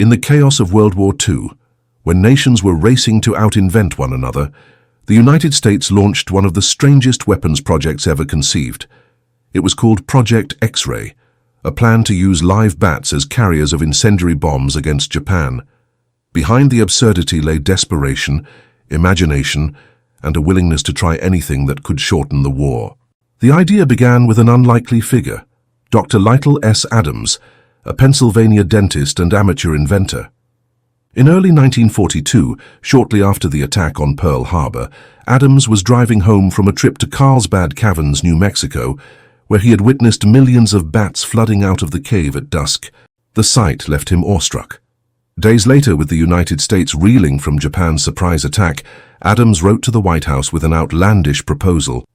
In the chaos of World War II, when nations were racing to out-invent one another, the United States launched one of the strangest weapons projects ever conceived. It was called Project X-ray, a plan to use live bats as carriers of incendiary bombs against Japan. Behind the absurdity lay desperation, imagination, and a willingness to try anything that could shorten the war. The idea began with an unlikely figure, Dr. Lytle S. Adams, a Pennsylvania dentist and amateur inventor. In early 1942, shortly after the attack on Pearl Harbor, Adams was driving home from a trip to Carlsbad Caverns, New Mexico, where he had witnessed millions of bats flooding out of the cave at dusk. The sight left him awestruck. Days later, with the United States reeling from Japan's surprise attack, Adams wrote to the White House with an outlandish proposal.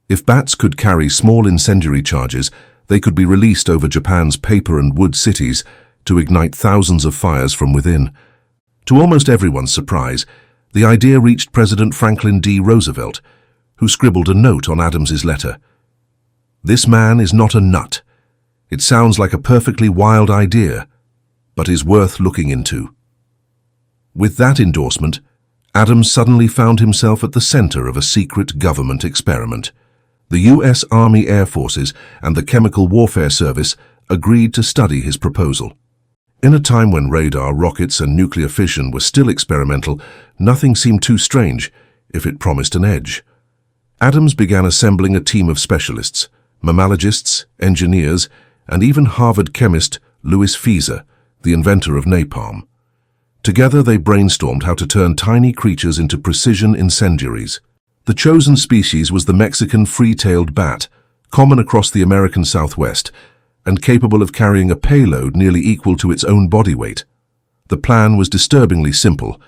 If bats could carry small incendiary charges, they could be released over Japan's paper and wood cities to ignite thousands of fires from within. To almost everyone's surprise, the idea reached President Franklin D. Roosevelt, who scribbled a note on Adams's letter. "This man is not a nut. It sounds like a perfectly wild idea, but is worth looking into." With that endorsement, Adams suddenly found himself at the center of a secret government experiment. The U.S. Army Air Forces and the Chemical Warfare Service agreed to study his proposal. In a time when radar, rockets, and nuclear fission were still experimental, nothing seemed too strange if it promised an edge. Adams began assembling a team of specialists, mammalogists, engineers, and even Harvard chemist Louis Fieser, the inventor of napalm. Together they brainstormed how to turn tiny creatures into precision incendiaries. The chosen species was the Mexican free-tailed bat, common across the American Southwest, and capable of carrying a payload nearly equal to its own body weight. The plan was disturbingly simple.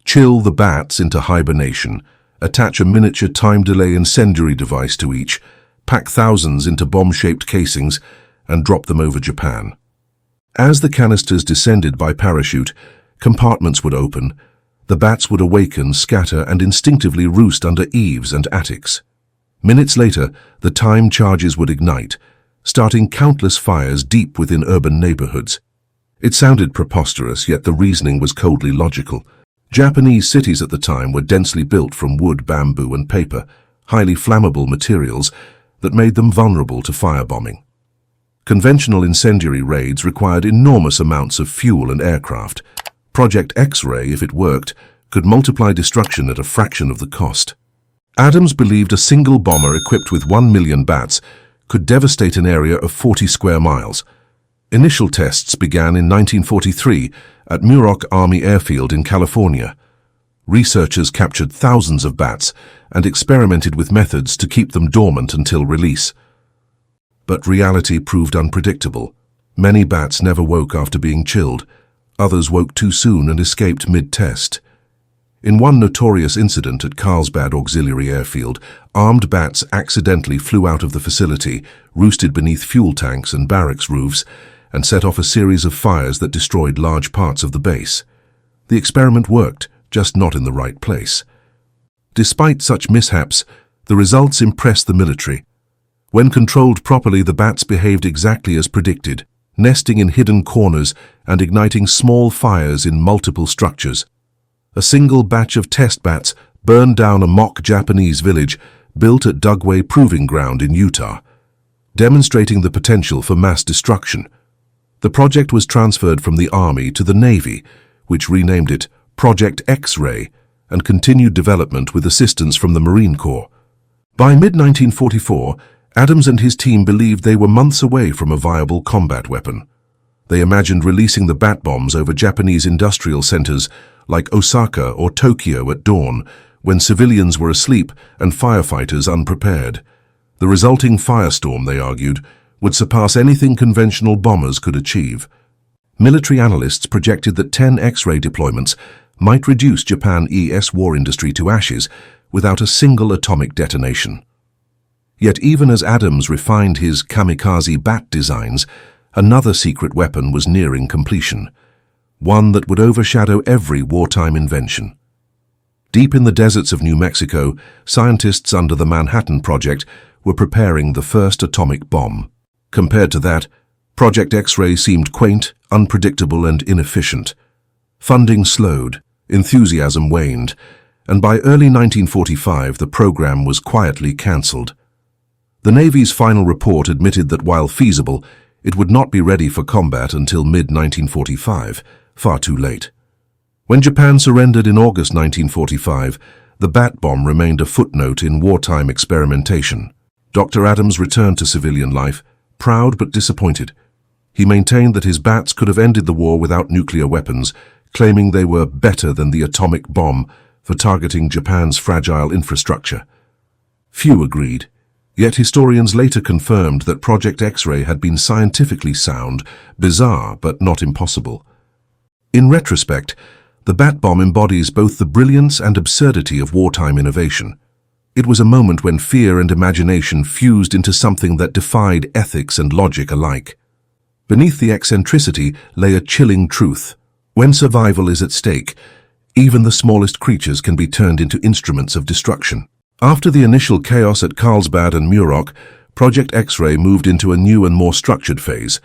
Chill the bats into hibernation, attach a miniature time-delay incendiary device to each, pack thousands into bomb-shaped casings, and drop them over Japan. As the canisters descended by parachute, compartments would open. The bats would awaken, scatter, and instinctively roost under eaves and attics. Minutes later, the time charges would ignite, starting countless fires deep within urban neighborhoods. It sounded preposterous, yet the reasoning was coldly logical. Japanese cities at the time were densely built from wood, bamboo, and paper, highly flammable materials that made them vulnerable to firebombing. Conventional incendiary raids required enormous amounts of fuel and aircraft. Project X-ray, if it worked, could multiply destruction at a fraction of the cost. Adams believed a single bomber equipped with 1 million bats could devastate an area of 40 square miles. Initial tests began in 1943 at Muroc Army Airfield in California. Researchers captured thousands of bats and experimented with methods to keep them dormant until release. But reality proved unpredictable. Many bats never woke after being chilled. Others woke too soon and escaped mid-test. In one notorious incident at Carlsbad Auxiliary Airfield, armed bats accidentally flew out of the facility, roosted beneath fuel tanks and barracks roofs, and set off a series of fires that destroyed large parts of the base. The experiment worked, just not in the right place. Despite such mishaps, the results impressed the military. When controlled properly, the bats behaved exactly as predicted, nesting in hidden corners and igniting small fires in multiple structures. A single batch of test bats burned down a mock Japanese village built at Dugway Proving Ground in Utah, demonstrating the potential for mass destruction. The project was transferred from the Army to the Navy, which renamed it Project X-ray and continued development with assistance from the Marine Corps. By mid-1944, Adams and his team believed they were months away from a viable combat weapon. They imagined releasing the bat bombs over Japanese industrial centers like Osaka or Tokyo at dawn, when civilians were asleep and firefighters unprepared. The resulting firestorm, they argued, would surpass anything conventional bombers could achieve. Military analysts projected that 10 X-ray deployments might reduce Japan's war industry to ashes without a single atomic detonation. Yet even as Adams refined his Kamikaze bat designs, another secret weapon was nearing completion, one that would overshadow every wartime invention. Deep in the deserts of New Mexico, scientists under the Manhattan Project were preparing the first atomic bomb. Compared to that, Project X-ray seemed quaint, unpredictable, and inefficient. Funding slowed, enthusiasm waned, and by early 1945 the program was quietly cancelled. The Navy's final report admitted that while feasible, it would not be ready for combat until mid-1945, far too late. When Japan surrendered in August 1945, the bat bomb remained a footnote in wartime experimentation. Dr. Adams returned to civilian life, proud but disappointed. He maintained that his bats could have ended the war without nuclear weapons, claiming they were better than the atomic bomb for targeting Japan's fragile infrastructure. Few agreed, yet historians later confirmed that Project X-ray had been scientifically sound, bizarre but not impossible. In retrospect, the bat bomb embodies both the brilliance and absurdity of wartime innovation. It was a moment when fear and imagination fused into something that defied ethics and logic alike. Beneath the eccentricity lay a chilling truth. When survival is at stake, even the smallest creatures can be turned into instruments of destruction. After the initial chaos at Carlsbad and Muroc, Project X-ray moved into a new and more structured phase.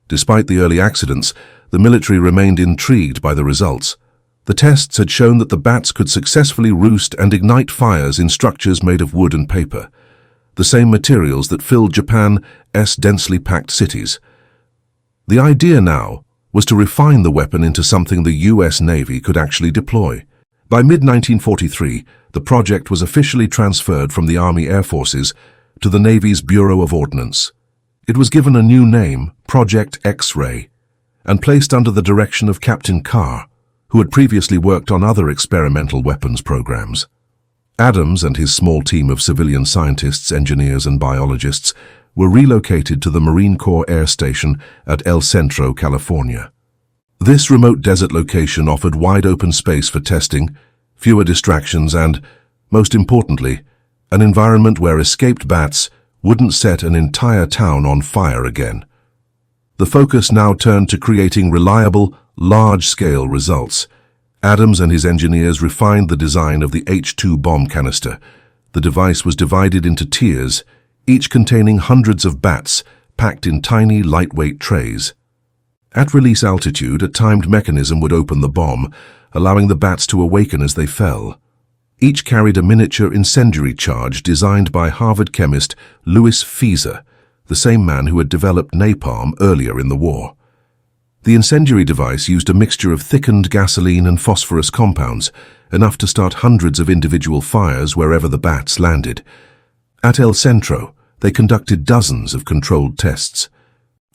Despite the early accidents, the military remained intrigued by the results. The tests had shown that the bats could successfully roost and ignite fires in structures made of wood and paper, the same materials that filled Japan's densely packed cities. The idea now was to refine the weapon into something the US Navy could actually deploy. By mid-1943, the project was officially transferred from the Army Air Forces to the Navy's Bureau of Ordnance. It was given a new name, Project X-ray, and placed under the direction of Captain Carr, who had previously worked on other experimental weapons programs. Adams and his small team of civilian scientists, engineers, and biologists were relocated to the Marine Corps Air Station at El Centro, California. This remote desert location offered wide-open space for testing, fewer distractions, and, most importantly, an environment where escaped bats wouldn't set an entire town on fire again. The focus now turned to creating reliable, large-scale results. Adams and his engineers refined the design of the H-2 bomb canister. The device was divided into tiers, each containing hundreds of bats packed in tiny, lightweight trays. At release altitude, a timed mechanism would open the bomb, allowing the bats to awaken as they fell. Each carried a miniature incendiary charge designed by Harvard chemist Louis Fieser, the same man who had developed napalm earlier in the war. The incendiary device used a mixture of thickened gasoline and phosphorus compounds, enough to start hundreds of individual fires wherever the bats landed. At El Centro, they conducted dozens of controlled tests.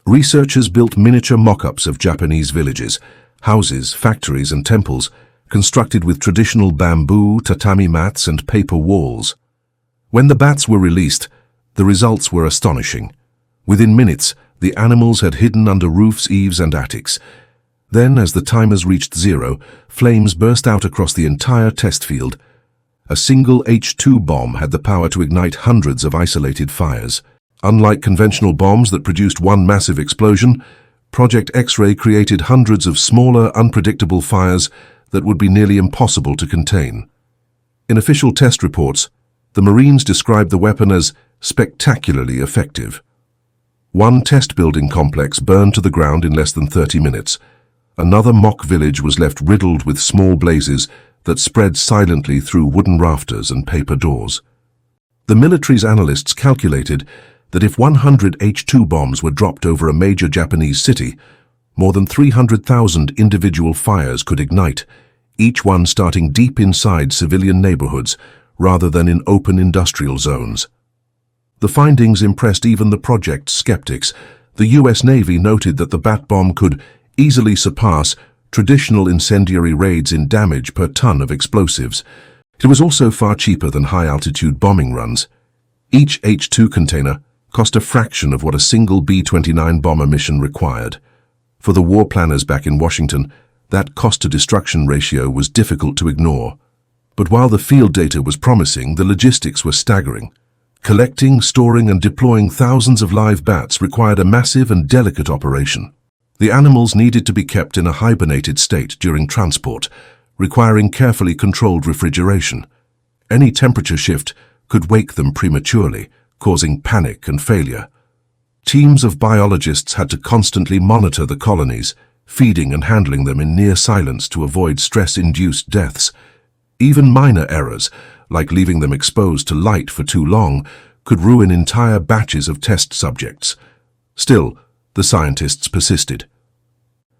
Researchers built miniature mock-ups of Japanese villages, houses, factories, and temples, constructed with traditional bamboo, tatami mats, and paper walls. When the bats were released, the results were astonishing. Within minutes, the animals had hidden under roofs, eaves, and attics. Then, as the timers reached zero, flames burst out across the entire test field. A single H-2 bomb had the power to ignite hundreds of isolated fires. Unlike conventional bombs that produced one massive explosion, Project X-ray created hundreds of smaller, unpredictable fires that would be nearly impossible to contain. In official test reports, the Marines described the weapon as spectacularly effective. One test building complex burned to the ground in less than 30 minutes. Another mock village was left riddled with small blazes that spread silently through wooden rafters and paper doors. The military's analysts calculated that if 100 H-2 bombs were dropped over a major Japanese city, more than 300,000 individual fires could ignite, each one starting deep inside civilian neighborhoods rather than in open industrial zones. The findings impressed even the project's skeptics. The US Navy noted that the bat bomb could easily surpass traditional incendiary raids in damage per ton of explosives. It was also far cheaper than high-altitude bombing runs. Each H-2 container cost a fraction of what a single B-29 bomber mission required. For the war planners back in Washington, that cost-to-destruction ratio was difficult to ignore. But while the field data was promising, the logistics were staggering. Collecting, storing, and deploying thousands of live bats required a massive and delicate operation. The animals needed to be kept in a hibernated state during transport, requiring carefully controlled refrigeration. Any temperature shift could wake them prematurely, causing panic and failure. Teams of biologists had to constantly monitor the colonies, feeding and handling them in near silence to avoid stress-induced deaths. Even minor errors, like leaving them exposed to light for too long, could ruin entire batches of test subjects. Still, the scientists persisted.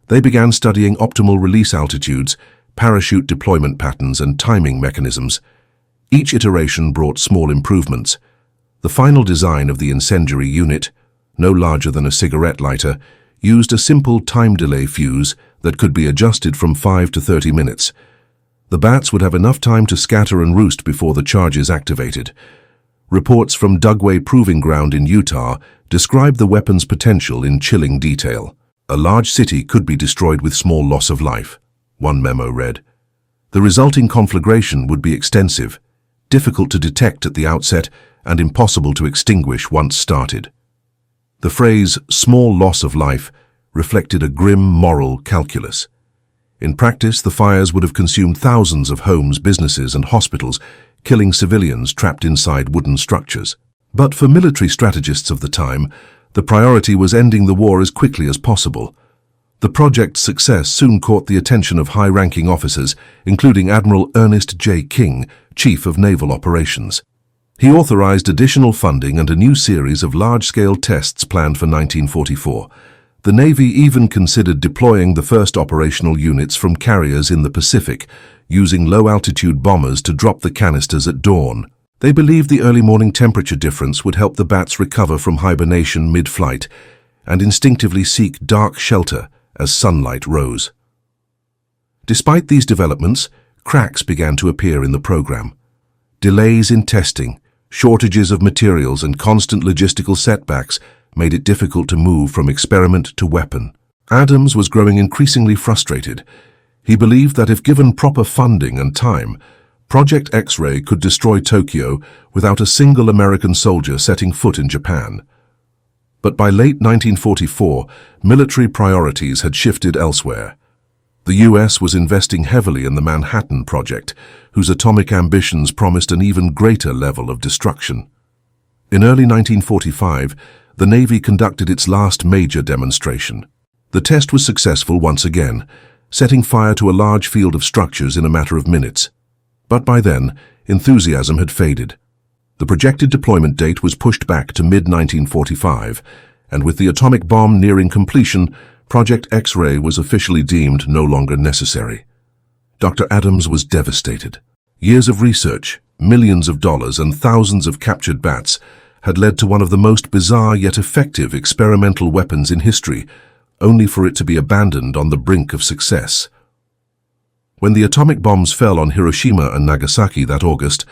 They began studying optimal release altitudes, parachute deployment patterns, and timing mechanisms. Each iteration brought small improvements. The final design of the incendiary unit, no larger than a cigarette lighter, used a simple time delay fuse that could be adjusted from 5 to 30 minutes. The bats would have enough time to scatter and roost before the charges activated. Reports from Dugway Proving Ground in Utah describe the weapon's potential in chilling detail. A large city could be destroyed with small loss of life, one memo read. The resulting conflagration would be extensive, difficult to detect at the outset, and impossible to extinguish once started. The phrase, small loss of life, reflected a grim moral calculus. In practice, the fires would have consumed thousands of homes, businesses, and hospitals, killing civilians trapped inside wooden structures. But for military strategists of the time, the priority was ending the war as quickly as possible. The project's success soon caught the attention of high-ranking officers, including Admiral Ernest J. King, Chief of Naval Operations. He authorized additional funding and a new series of large-scale tests planned for 1944. The Navy even considered deploying the first operational units from carriers in the Pacific, using low-altitude bombers to drop the canisters at dawn. They believed the early morning temperature difference would help the bats recover from hibernation mid-flight and instinctively seek dark shelter as sunlight rose. Despite these developments, cracks began to appear in the program. Delays in testing, shortages of materials, and constant logistical setbacks made it difficult to move from experiment to weapon. Adams was growing increasingly frustrated. He believed that if given proper funding and time, Project X-ray could destroy Tokyo without a single American soldier setting foot in Japan. But by late 1944, military priorities had shifted elsewhere. The U.S. was investing heavily in the Manhattan Project, whose atomic ambitions promised an even greater level of destruction. In early 1945, the Navy conducted its last major demonstration. The test was successful once again, setting fire to a large field of structures in a matter of minutes. But by then, enthusiasm had faded. The projected deployment date was pushed back to mid-1945, and with the atomic bomb nearing completion, Project X-ray was officially deemed no longer necessary. Dr. Adams was devastated. Years of research, millions of dollars, and thousands of captured bats had led to one of the most bizarre yet effective experimental weapons in history, only for it to be abandoned on the brink of success. When the atomic bombs fell on Hiroshima and Nagasaki that August,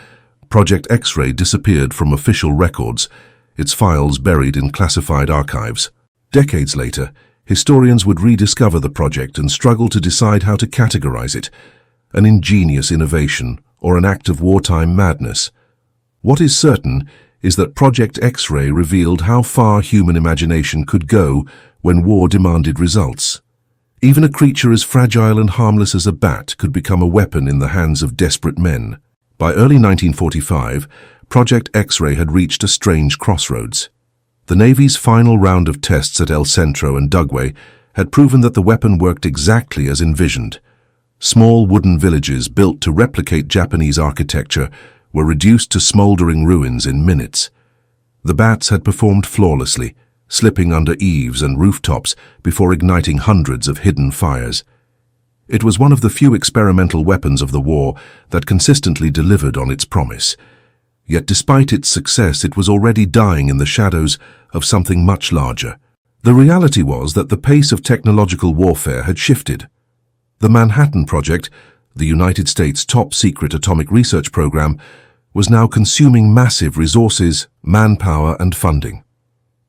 Project X-ray disappeared from official records, its files buried in classified archives. Decades later, historians would rediscover the project and struggle to decide how to categorize it, an ingenious innovation or an act of wartime madness. What is certain is that Project X-ray revealed how far human imagination could go when war demanded results. Even a creature as fragile and harmless as a bat could become a weapon in the hands of desperate men. By early 1945, Project X-ray had reached a strange crossroads. The Navy's final round of tests at El Centro and Dugway had proven that the weapon worked exactly as envisioned. Small wooden villages built to replicate Japanese architecture were reduced to smoldering ruins in minutes. The bats had performed flawlessly, slipping under eaves and rooftops before igniting hundreds of hidden fires. It was one of the few experimental weapons of the war that consistently delivered on its promise. Yet despite its success, it was already dying in the shadows of something much larger. The reality was that the pace of technological warfare had shifted. The Manhattan Project, the United States' top-secret atomic research program, was now consuming massive resources, manpower, and funding.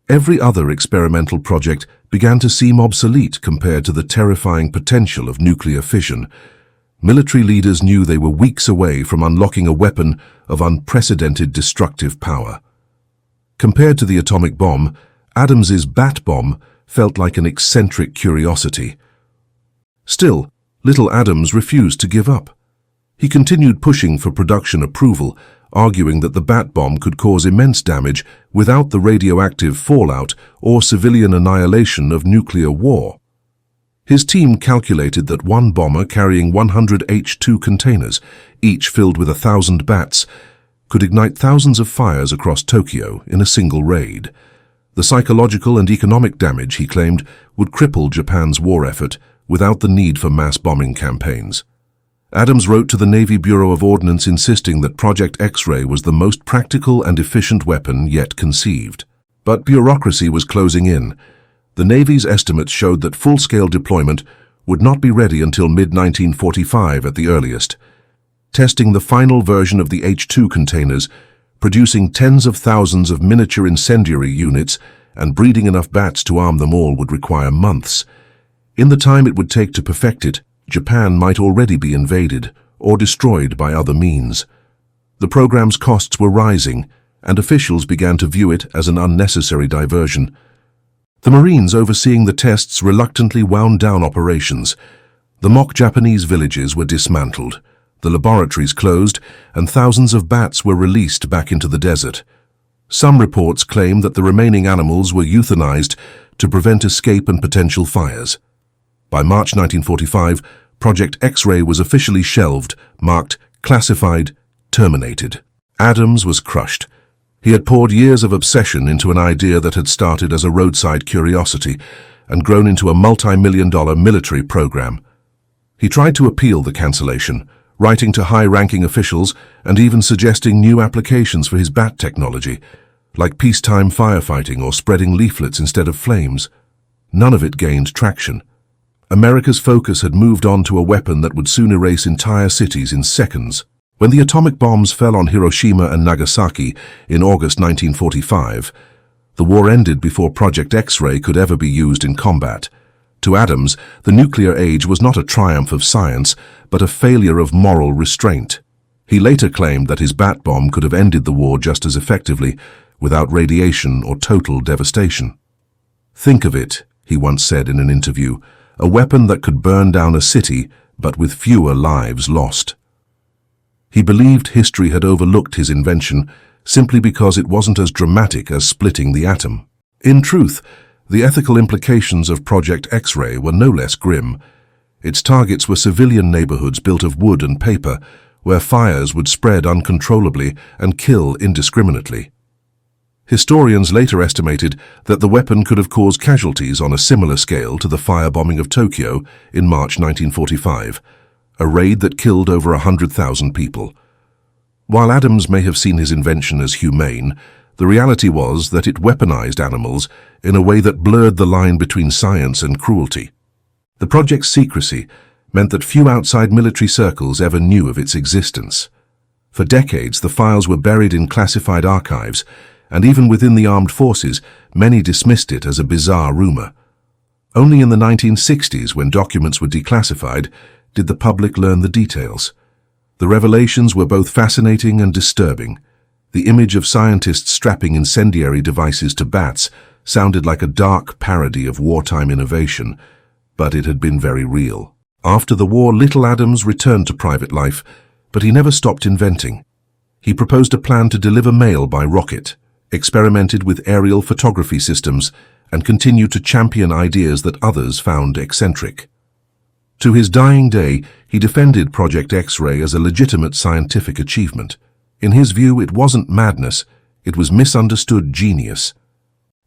Every other experimental project began to seem obsolete compared to the terrifying potential of nuclear fission. Military leaders knew they were weeks away from unlocking a weapon of unprecedented destructive power. Compared to the atomic bomb, Adams's bat bomb felt like an eccentric curiosity. Still, little Adams refused to give up. He continued pushing for production approval, arguing that the bat bomb could cause immense damage without the radioactive fallout or civilian annihilation of nuclear war. His team calculated that one bomber carrying 100 H-2 containers, each filled with 1,000 bats, could ignite thousands of fires across Tokyo in a single raid. The psychological and economic damage, he claimed, would cripple Japan's war effort without the need for mass bombing campaigns. Adams wrote to the Navy Bureau of Ordnance insisting that Project X-ray was the most practical and efficient weapon yet conceived. But bureaucracy was closing in. The Navy's estimates showed that full-scale deployment would not be ready until mid-1945 at the earliest. Testing the final version of the H-2 containers, producing tens of thousands of miniature incendiary units, and breeding enough bats to arm them all would require months. In the time it would take to perfect it, Japan might already be invaded or destroyed by other means. The program's costs were rising, and officials began to view it as an unnecessary diversion. The Marines overseeing the tests reluctantly wound down operations. The mock Japanese villages were dismantled, the laboratories closed, and thousands of bats were released back into the desert. Some reports claim that the remaining animals were euthanized to prevent escape and potential fires. By March 1945, Project X-ray was officially shelved, marked classified, terminated. Adams was crushed. He had poured years of obsession into an idea that had started as a roadside curiosity and grown into a multi-million-dollar military program. He tried to appeal the cancellation, writing to high-ranking officials and even suggesting new applications for his bat technology, like peacetime firefighting or spreading leaflets instead of flames. None of it gained traction. America's focus had moved on to a weapon that would soon erase entire cities in seconds. When the atomic bombs fell on Hiroshima and Nagasaki in August 1945, the war ended before Project X-ray could ever be used in combat. To Adams, the nuclear age was not a triumph of science, but a failure of moral restraint. He later claimed that his bat bomb could have ended the war just as effectively, without radiation or total devastation. "Think of it," he once said in an interview, "a weapon that could burn down a city, but with fewer lives lost." He believed history had overlooked his invention simply because it wasn't as dramatic as splitting the atom. In truth, the ethical implications of Project X-ray were no less grim. Its targets were civilian neighborhoods built of wood and paper, where fires would spread uncontrollably and kill indiscriminately. Historians later estimated that the weapon could have caused casualties on a similar scale to the firebombing of Tokyo in March 1945, a raid that killed over 100,000 people. While Adams may have seen his invention as humane, the reality was that it weaponized animals in a way that blurred the line between science and cruelty. The project's secrecy meant that few outside military circles ever knew of its existence. For decades, the files were buried in classified archives, and even within the armed forces, many dismissed it as a bizarre rumor. Only in the 1960s, when documents were declassified, did the public learn the details. The revelations were both fascinating and disturbing. The image of scientists strapping incendiary devices to bats sounded like a dark parody of wartime innovation, but it had been very real. After the war, little Adams returned to private life, but he never stopped inventing. He proposed a plan to deliver mail by rocket, experimented with aerial photography systems, and continued to champion ideas that others found eccentric. To his dying day, he defended Project X-ray as a legitimate scientific achievement. In his view, it wasn't madness, it was misunderstood genius.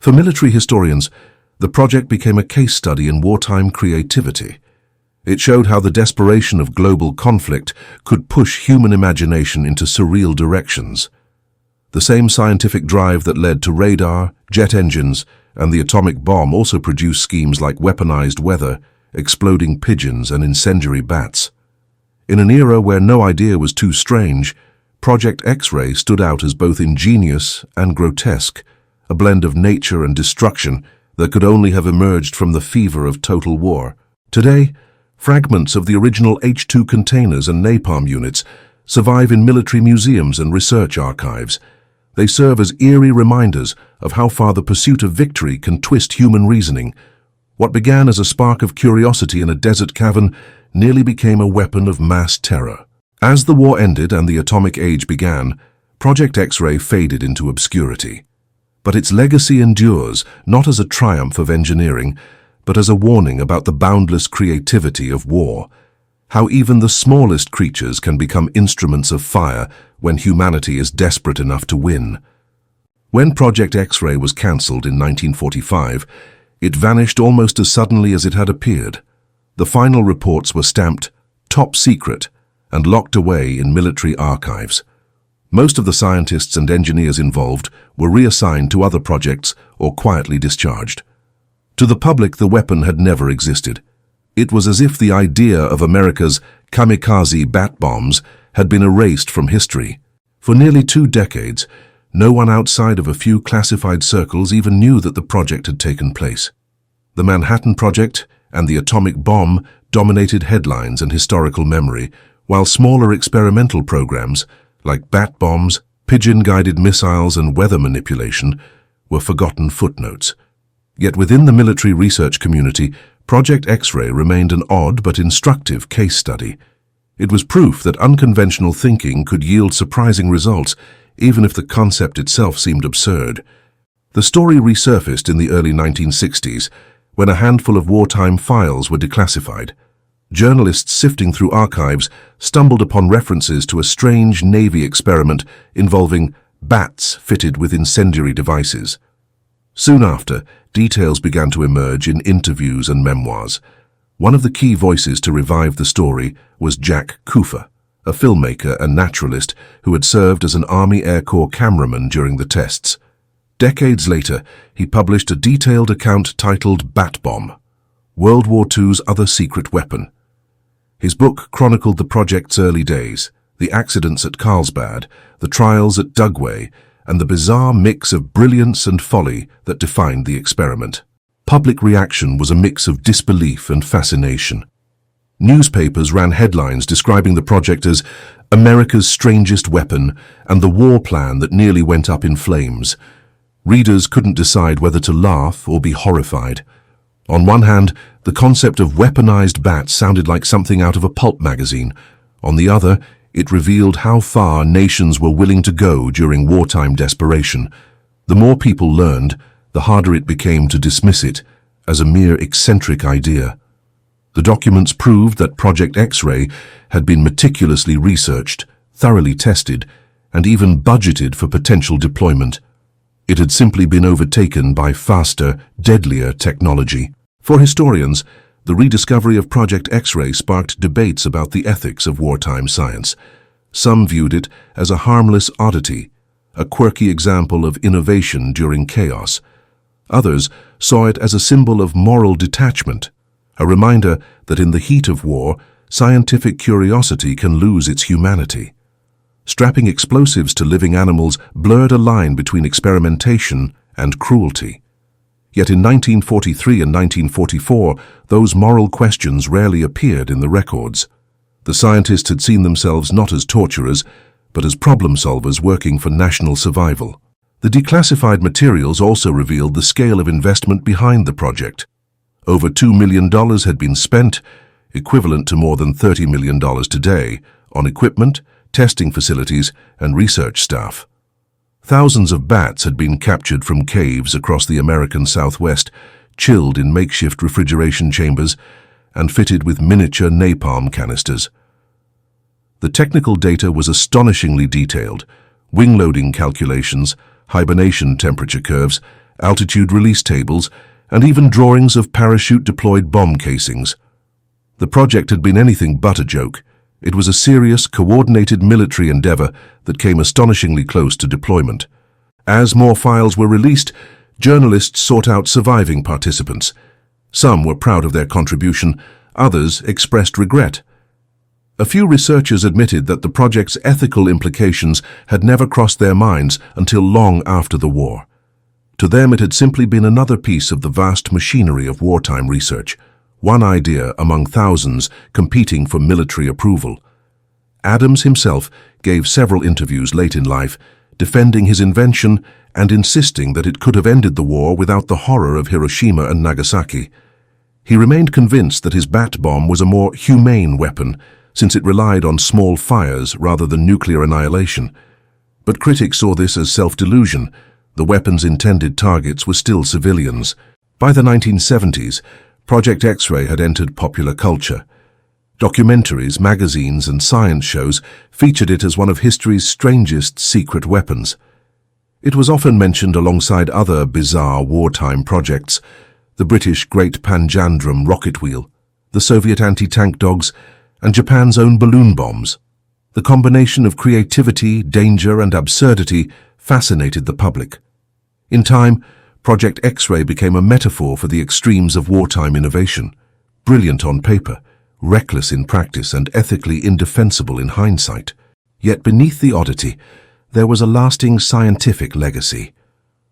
For military historians, the project became a case study in wartime creativity. It showed how the desperation of global conflict could push human imagination into surreal directions. The same scientific drive that led to radar, jet engines, and the atomic bomb also produced schemes like weaponized weather, exploding pigeons, and incendiary bats. In an era where no idea was too strange, Project X-ray stood out as both ingenious and grotesque, a blend of nature and destruction that could only have emerged from the fever of total war. Today, fragments of the original H-2 containers and napalm units survive in military museums and research archives. They serve as eerie reminders of how far the pursuit of victory can twist human reasoning. What began as a spark of curiosity in a desert cavern nearly became a weapon of mass terror. As the war ended and the atomic age began, Project X-ray faded into obscurity. But its legacy endures, not as a triumph of engineering, but as a warning about the boundless creativity of war, how even the smallest creatures can become instruments of fire when humanity is desperate enough to win. When Project X-ray was cancelled in 1945, it vanished almost as suddenly as it had appeared. The final reports were stamped "Top Secret" and locked away in military archives. Most of the scientists and engineers involved were reassigned to other projects or quietly discharged. To the public, the weapon had never existed. It was as if the idea of America's Kamikaze bat bombs had been erased from history. For nearly 2 decades, no one outside of a few classified circles even knew that the project had taken place. The Manhattan Project and the atomic bomb dominated headlines and historical memory, while smaller experimental programs like bat bombs, pigeon-guided missiles, and weather manipulation were forgotten footnotes. Yet within the military research community, Project X-ray remained an odd but instructive case study. It was proof that unconventional thinking could yield surprising results, even if the concept itself seemed absurd. The story resurfaced in the early 1960s, when a handful of wartime files were declassified. Journalists sifting through archives stumbled upon references to a strange Navy experiment involving bats fitted with incendiary devices. Soon after, details began to emerge in interviews and memoirs. One of the key voices to revive the story was Jack Couffer, a filmmaker and naturalist who had served as an Army Air Corps cameraman during the tests. Decades later, he published a detailed account titled Bat Bomb, World War II's Other Secret Weapon. His book chronicled the project's early days, the accidents at Carlsbad, the trials at Dugway, and the bizarre mix of brilliance and folly that defined the experiment. Public reaction was a mix of disbelief and fascination. Newspapers ran headlines describing the project as America's strangest weapon and the war plan that nearly went up in flames. Readers couldn't decide whether to laugh or be horrified. On one hand, the concept of weaponized bats sounded like something out of a pulp magazine. On the other, it revealed how far nations were willing to go during wartime desperation. The more people learned, the harder it became to dismiss it as a mere eccentric idea. The documents proved that Project X-ray had been meticulously researched, thoroughly tested, and even budgeted for potential deployment. It had simply been overtaken by faster, deadlier technology. For historians, the rediscovery of Project X-ray sparked debates about the ethics of wartime science. Some viewed it as a harmless oddity, a quirky example of innovation during chaos. Others saw it as a symbol of moral detachment, a reminder that in the heat of war, scientific curiosity can lose its humanity. Strapping explosives to living animals blurred a line between experimentation and cruelty. Yet in 1943 and 1944, those moral questions rarely appeared in the records. The scientists had seen themselves not as torturers, but as problem solvers working for national survival. The declassified materials also revealed the scale of investment behind the project. Over $2 million had been spent, equivalent to more than $30 million today, on equipment, testing facilities, and research staff. Thousands of bats had been captured from caves across the American Southwest, chilled in makeshift refrigeration chambers, and fitted with miniature napalm canisters. The technical data was astonishingly detailed: wing loading calculations, hibernation temperature curves, altitude release tables, and even drawings of parachute-deployed bomb casings. The project had been anything but a joke. It was a serious, coordinated military endeavor that came astonishingly close to deployment. As more files were released, journalists sought out surviving participants. Some were proud of their contribution, others expressed regret. A few researchers admitted that the project's ethical implications had never crossed their minds until long after the war. To them, it had simply been another piece of the vast machinery of wartime research, one idea among thousands competing for military approval. Adams himself gave several interviews late in life, defending his invention and insisting that it could have ended the war without the horror of Hiroshima and Nagasaki. He remained convinced that his bat bomb was a more humane weapon, since it relied on small fires rather than nuclear annihilation. But critics saw this as self-delusion. The weapon's intended targets were still civilians. By the 1970s, Project X-ray had entered popular culture. Documentaries, magazines, and science shows featured it as one of history's strangest secret weapons. It was often mentioned alongside other bizarre wartime projects: the British Great Panjandrum rocket wheel, the Soviet anti-tank dogs, and Japan's own balloon bombs. The combination of creativity, danger, and absurdity fascinated the public. In time, Project X-ray became a metaphor for the extremes of wartime innovation: brilliant on paper, reckless in practice, and ethically indefensible in hindsight. Yet beneath the oddity, there was a lasting scientific legacy.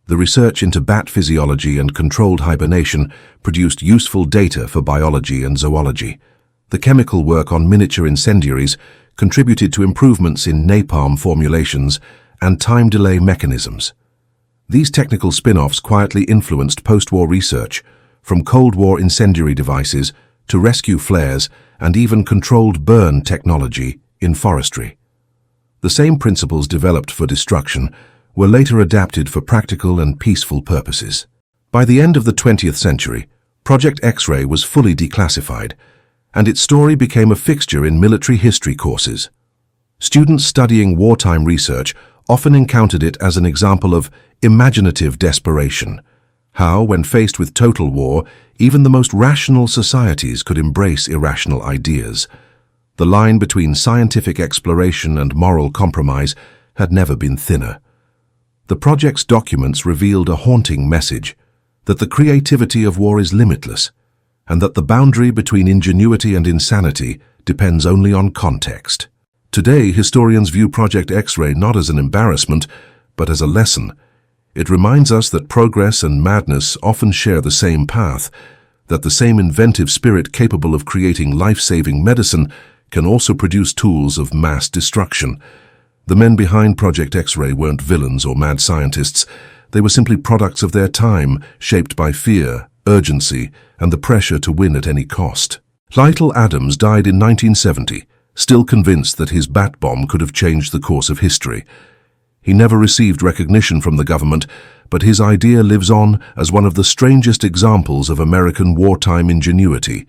The research into bat physiology and controlled hibernation produced useful data for biology and zoology. The chemical work on miniature incendiaries contributed to improvements in napalm formulations and time delay mechanisms. These technical spin-offs quietly influenced post-war research, from Cold War incendiary devices to rescue flares and even controlled burn technology in forestry. The same principles developed for destruction were later adapted for practical and peaceful purposes. By the end of the 20th century, Project X-ray was fully declassified, and its story became a fixture in military history courses. Students studying wartime research often encountered it as an example of imaginative desperation: how, when faced with total war, even the most rational societies could embrace irrational ideas. The line between scientific exploration and moral compromise had never been thinner. The project's documents revealed a haunting message: that the creativity of war is limitless, and that the boundary between ingenuity and insanity depends only on context. Today, historians view Project X-ray not as an embarrassment, but as a lesson. It reminds us that progress and madness often share the same path, that the same inventive spirit capable of creating life-saving medicine can also produce tools of mass destruction. The men behind Project X-ray weren't villains or mad scientists. They were simply products of their time, shaped by fear, urgency, and the pressure to win at any cost. Lytle Adams died in 1970, still convinced that his bat bomb could have changed the course of history. He never received recognition from the government, but his idea lives on as one of the strangest examples of American wartime ingenuity.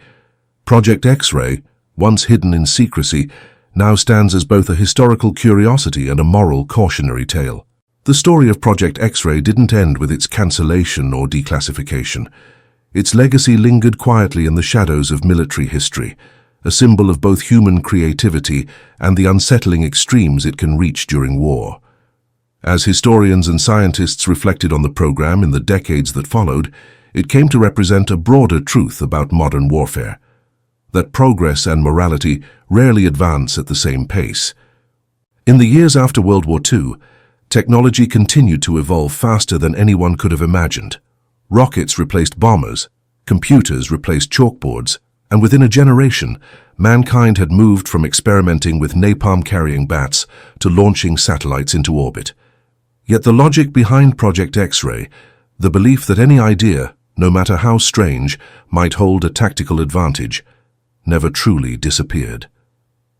Project X-ray, once hidden in secrecy, now stands as both a historical curiosity and a moral cautionary tale. The story of Project X-ray didn't end with its cancellation or declassification. Its legacy lingered quietly in the shadows of military history, a symbol of both human creativity and the unsettling extremes it can reach during war. As historians and scientists reflected on the program in the decades that followed, it came to represent a broader truth about modern warfare: that progress and morality rarely advance at the same pace. In the years after World War II, technology continued to evolve faster than anyone could have imagined. Rockets replaced bombers, computers replaced chalkboards, and within a generation, mankind had moved from experimenting with napalm-carrying bats to launching satellites into orbit. Yet the logic behind Project X-ray, the belief that any idea, no matter how strange, might hold a tactical advantage, never truly disappeared.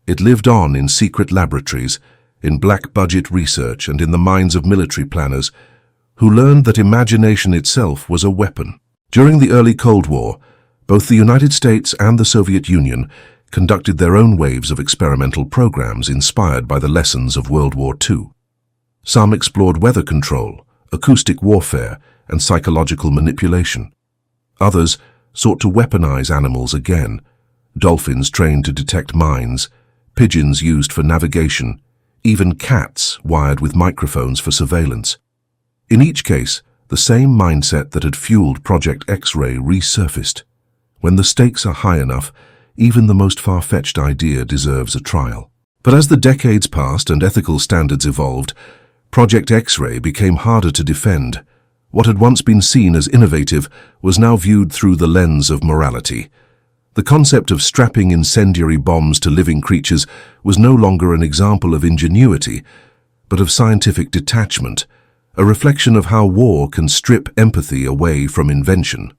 It lived on in secret laboratories, in black-budget research, and in the minds of military planners who learned that imagination itself was a weapon. During the early Cold War, both the United States and the Soviet Union conducted their own waves of experimental programs inspired by the lessons of World War II. Some explored weather control, acoustic warfare, and psychological manipulation. Others sought to weaponize animals again: dolphins trained to detect mines, pigeons used for navigation, even cats wired with microphones for surveillance. In each case, the same mindset that had fueled Project X-ray resurfaced. When the stakes are high enough, even the most far-fetched idea deserves a trial. But as the decades passed and ethical standards evolved, Project X-ray became harder to defend. What had once been seen as innovative was now viewed through the lens of morality. The concept of strapping incendiary bombs to living creatures was no longer an example of ingenuity, but of scientific detachment, a reflection of how war can strip empathy away from invention.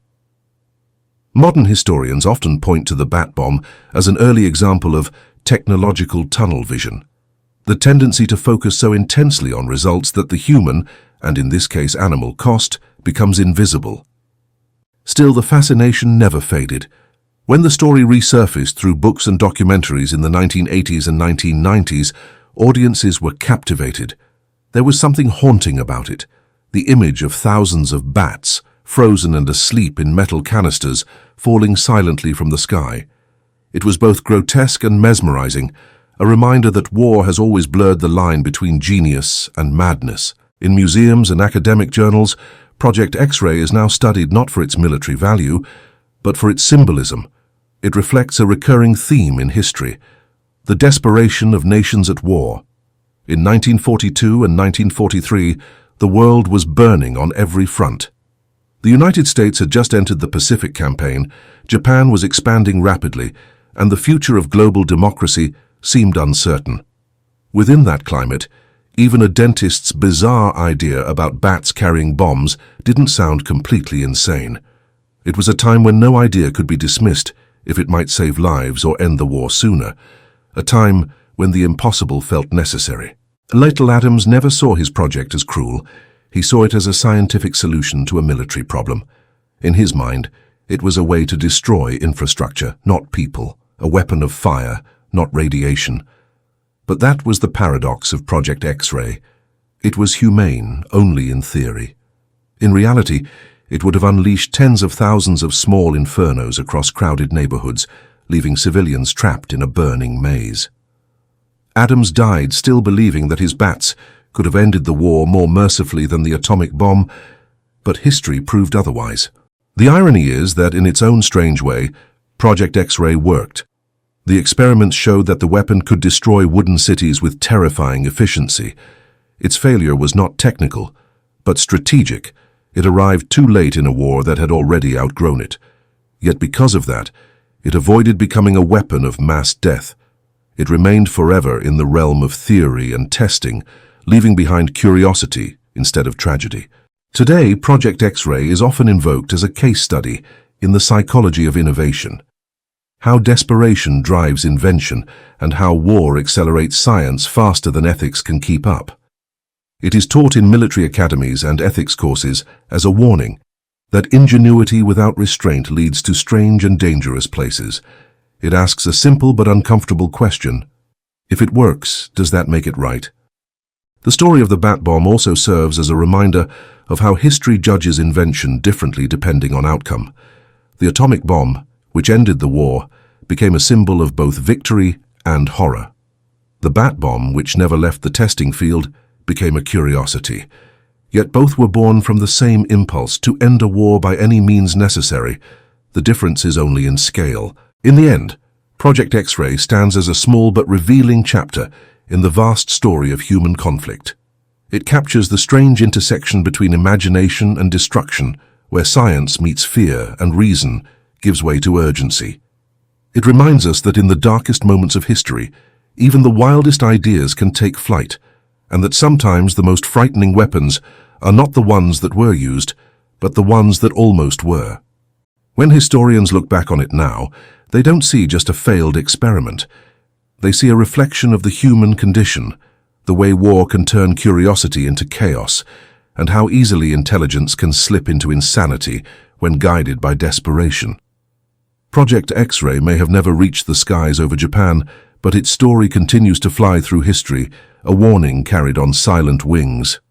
Modern historians often point to the bat bomb as an early example of technological tunnel vision, the tendency to focus so intensely on results that the human, and in this case animal, cost becomes invisible. Still, the fascination never faded. When the story resurfaced through books and documentaries in the 1980s and 1990s, audiences were captivated. There was something haunting about it. The image of thousands of bats, frozen and asleep in metal canisters, falling silently from the sky. It was both grotesque and mesmerizing, a reminder that war has always blurred the line between genius and madness. In museums and academic journals, Project X-ray is now studied not for its military value, but for its symbolism. It reflects a recurring theme in history, the desperation of nations at war. In 1942 and 1943, the world was burning on every front. The United States had just entered the Pacific Campaign, Japan was expanding rapidly, and the future of global democracy seemed uncertain. Within that climate, even a dentist's bizarre idea about bats carrying bombs didn't sound completely insane. It was a time when no idea could be dismissed if it might save lives or end the war sooner, a time when the impossible felt necessary. Little Adams never saw his project as cruel. He saw it as a scientific solution to a military problem. In his mind, it was a way to destroy infrastructure, not people, a weapon of fire, not radiation. But that was the paradox of Project X-ray. It was humane only in theory. In reality, it would have unleashed tens of thousands of small infernos across crowded neighborhoods, leaving civilians trapped in a burning maze. Adams died still believing that his bats could have ended the war more mercifully than the atomic bomb, but history proved otherwise. The irony is that in its own strange way, Project X-ray worked. The experiments showed that the weapon could destroy wooden cities with terrifying efficiency. Its failure was not technical, but strategic. It arrived too late in a war that had already outgrown it. Yet because of that, it avoided becoming a weapon of mass death. It remained forever in the realm of theory and testing, leaving behind curiosity instead of tragedy. Today, Project X-ray is often invoked as a case study in the psychology of innovation. How desperation drives invention and how war accelerates science faster than ethics can keep up. It is taught in military academies and ethics courses as a warning that ingenuity without restraint leads to strange and dangerous places. It asks a simple but uncomfortable question. If it works, does that make it right? The story of the bat bomb also serves as a reminder of how history judges invention differently depending on outcome. The atomic bomb, which ended the war, became a symbol of both victory and horror. The bat bomb, which never left the testing field, became a curiosity. Yet both were born from the same impulse to end a war by any means necessary. The difference is only in scale. In the end, Project X-ray stands as a small but revealing chapter in the vast story of human conflict. It captures the strange intersection between imagination and destruction, where science meets fear and reason gives way to urgency. It reminds us that in the darkest moments of history, even the wildest ideas can take flight, and that sometimes the most frightening weapons are not the ones that were used, but the ones that almost were. When historians look back on it now, they don't see just a failed experiment. They see a reflection of the human condition, the way war can turn curiosity into chaos, and how easily intelligence can slip into insanity when guided by desperation. Project X-ray may have never reached the skies over Japan, but its story continues to fly through history, a warning carried on silent wings.